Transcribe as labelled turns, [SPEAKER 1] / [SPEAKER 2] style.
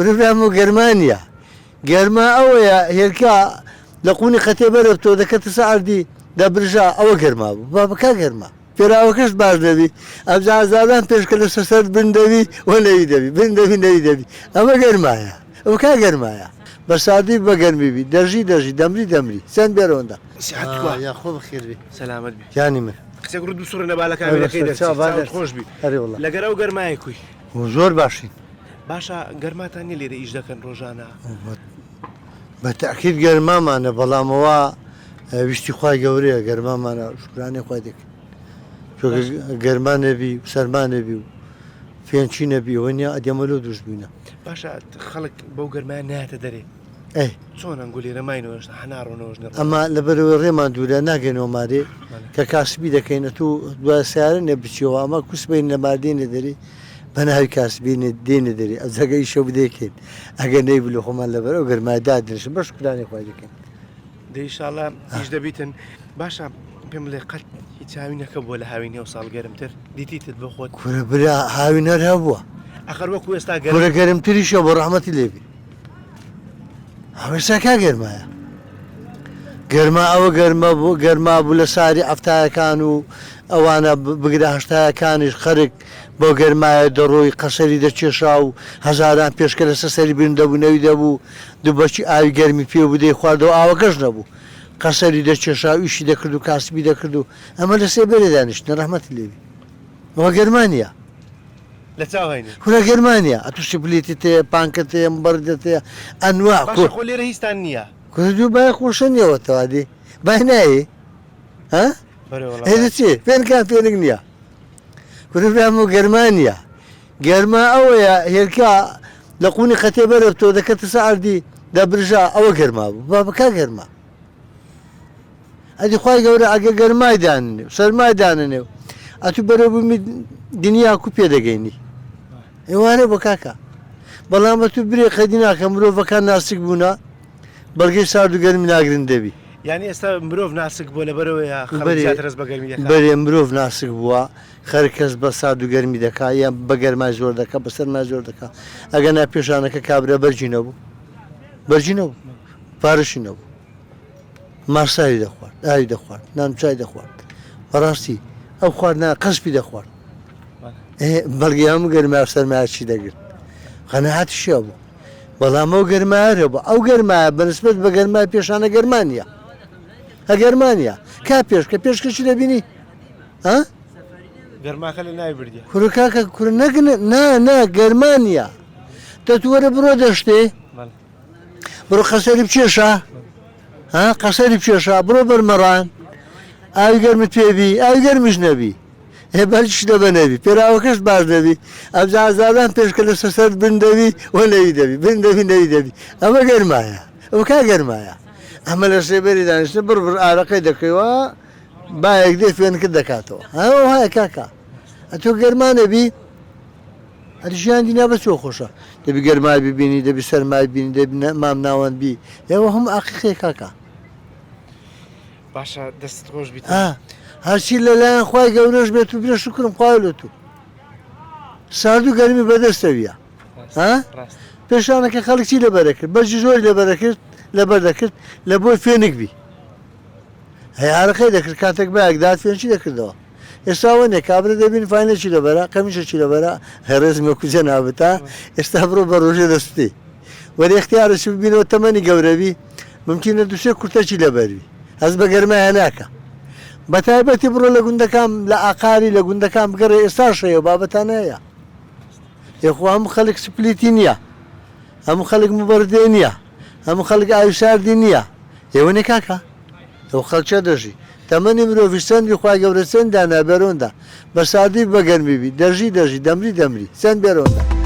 [SPEAKER 1] رفعمو جرمانيا جرما أويا هيركا لقوني ختبر بتو دكت سعردي دبرجا أو جرما بابا كا جرما ترى وكش بعد دبي أبزع زادان پیش کل سر بن دبي ولا يدبي بن دبي نيد دبي أما جرمايا وكا جرمايا بس عادي بجرمي بي درجي دمري سن بيروندا
[SPEAKER 2] صحتك
[SPEAKER 1] يا خو بخير بي
[SPEAKER 2] سلامت بي
[SPEAKER 1] يعني من
[SPEAKER 2] قسەی ڕوو دووسڕە نەبالەکە کەی خۆش بی
[SPEAKER 1] هري والله
[SPEAKER 2] لەگەرە و گەرمایەکوی
[SPEAKER 1] وزور باشين
[SPEAKER 2] باشە گەرماتان لێرە ئیش دەکەن ڕۆژانە
[SPEAKER 1] بالتأكيد جرما معنا بلا موا وشتي خواي جوريا جرما معنا شكراني خواي ديك شو جرما نبي وسلمان نبي فين شي نبي ونيا أديملو دوش بينا
[SPEAKER 2] باشە خەڵک بەو گەرمایە نایەتە دەرێ
[SPEAKER 1] إيه
[SPEAKER 2] چۆن ئەنگولی ڕێماینەوەش هەناڕۆنەوەش نەڕۆ
[SPEAKER 1] ئەمە لەبەرەوە ڕێمان دوورە ناگەنەوە مارێ کە کاسبی دەکەینە تو دوای سیارە نەبچیەوە ئەمە کوسبین نەمادێنە دەری بە ناوی کاسبینە دێنە دەری ئەو جەگەی شەو بدەکەین ئەگەر نەیبلو خۆمان لەبەرەوە گەرمای دادرێشن بە شکرانی خوای دەکەین
[SPEAKER 2] دەیشاڵە ئیش دەبیتن باشە پێم لێ قەت هیچ هاوینەکە بۆ لە هاوینێ و ساڵ گەرمتر دیتیتت بۆ خۆت
[SPEAKER 1] کورە برا هاوینەر هەبووە
[SPEAKER 2] ئەخەر وەکو ئێستا
[SPEAKER 1] کورە گەرمتریشە بۆ ڕەحمەتی لێبی هەوێستا کا گەرمایە گەرما ئەوە گەرما بوو لە ساری ئەفتایەکان و ئەوانە بگرە هەشتایەکانیش خەرک بۆ گەرمایە دەڕۆی قەسەری دەچێشا و هەزاران پێشکە لەسەر سەری بن دەبوو نەوی دەبوو دووبەچی ئاوی گەرمی پێ بدەی خواردەوە ئاوەکەش نەبوو قەسەری دەچێشا ئیشی دەکرد و کاسبی دەکرد و ئەمە لە سێبەرێ دانیشتنە ڕەحمەتی لێبی ئەوە گەرمانیە
[SPEAKER 2] لە چاوهێنێ
[SPEAKER 1] هورە گەرمانیە ئەتوشتی پلیتی تەیە پانکە تەیە مبەردە تەیە ئەنوا
[SPEAKER 2] باشە خۆ لێرە هیچتان نییە
[SPEAKER 1] کوردو باید خوشنیەوە تەوادی باید نایی ها هێدە چی پێنکان پێنک نییە کوردو هەموو گەرمانیە گەرما ئەوەیە هێرکا لە قونی ختێبەرە تۆ دەکەتە سەعردی دەبرژا ئەوە گەرما بوو بابەکە گەرما ئەدی خوای گەورە ئەگە گەرمای داننێ و سەرمای داننێ و ئەتو بەرەو بمی دنیا کو پێ دەگەینی ئێوارێ بۆ کاکە بەڵام بە تو برێ قەدی ناکە مرۆڤەکان ناسک بوونا بەڵگەی سارد و گەرمی ناگرن دەبی
[SPEAKER 2] یعنی ئێستا مرۆڤ ناسک بۆ لەبەرەوەیە ڕز بە گەرمی دەکات
[SPEAKER 1] بەرێ مرۆڤ ناسک بووە خەر کەس بە سارد و گەرمی دەکات یان بە گەرمای زۆر دەکات بە سەرمای زۆر دەکات ئەگەر نا پێشانەکە کابرا بەرجی نەبوو بەرجی نەبوو پارەشی نەبوو ماسایی دەخوارد ئاوی دەخوارد نانچای دەخوارد بەڕاستی ئەو خواردنا قەسپی دەخوارد بەڵگی هەموو گەرمای سەرمای چی دەگرت قەنەعاتی شێ بوو بەڵام ئەو گەرمایە بوو ئەو گەرمایە بەنسبەت بە گەرمای پێشانە گەرمانیە هە گەرمانیە کا پێشکە پێشکەشی دەبینی ها
[SPEAKER 2] گەرماکە لە ناوی بردیە
[SPEAKER 1] کوڕە کاکە کوڕە نەگنە نا گەرمانیە دەتوەرە بڕۆ دەشتێ بڕۆ قەسەری بچێشە ها قەسەری بچێشە بڕۆ بەرمەڕان ئاوی گەرمت پێبی ئاوی گەرمیش نەبی هێبەرچش دەبە نەبی پێراوەکەش باش دەبی ئەبزا زادان پێشکە لە سەر بن دەبی وە نەوی دەبی بن دەبی نەوی دەبی ئەمە گەرمایە ئەو کا گەرمایە ئەمە لە سێبەری دانیشتە بڕ ئارەقەی دەکەیەوە بایەک دێ فێنکرد دەکاتەوە هەوە هەیە کاکە ئەتۆ گەرما نەبی ئەریژیان دینا بە چۆ خۆشە دەبی گەرمای ببینی دەبی سەرمای بینی دەبی مام ناوەند بی ئێوە هەم عەقیقەی کاکە
[SPEAKER 2] باشە دەستت خۆش بیت
[SPEAKER 1] هەرچی لەلایەن خوای گەورەش بێت و برێ شکرم خوای لە تو سارد و گەرمی بەدەستەویە ها پێشانەکە خەڵکی لەبەرەکرد بەرجی زۆری لەبەرەکرد لەبەر دەکرد لە بۆی فێنک بی هەیارەکەی دەکرد کاتێک بایەک داد فێن چی دەکردەوە ئێستا وەنێ کابرا دەبین فاینەکی لەبەرە قەمیشەکی لەبەرە هەرێزمە کوجە نابتا ئێستا بڕۆ بە ڕۆژێ دەستی وەری اختیارەشی ببینەوە تەمەنی گەورەبی ممکنە دووسێ کورتەکی لەبەروی هەز بە گەرمایە ناکە بە تایبەتی بڕۆ لە گوندەکان لە ئاقاری لە گوندەکان بگەڕێ ئێستا شەیە بابەتان هەیە یەخۆ هەموو خەڵک سپلیتی نییە هەموو خەڵک مبەردێ نییە هەموو خەڵک ئاوی ساردی نییە ئێوەنێ کاکە ئەو خەڵکە دەژی تەمەنی مرۆڤی سەندی خوای گەورە سەند دانا بەرۆندا بە سادی بە گەرمی بی دەژی دەمری سەند بێرۆندا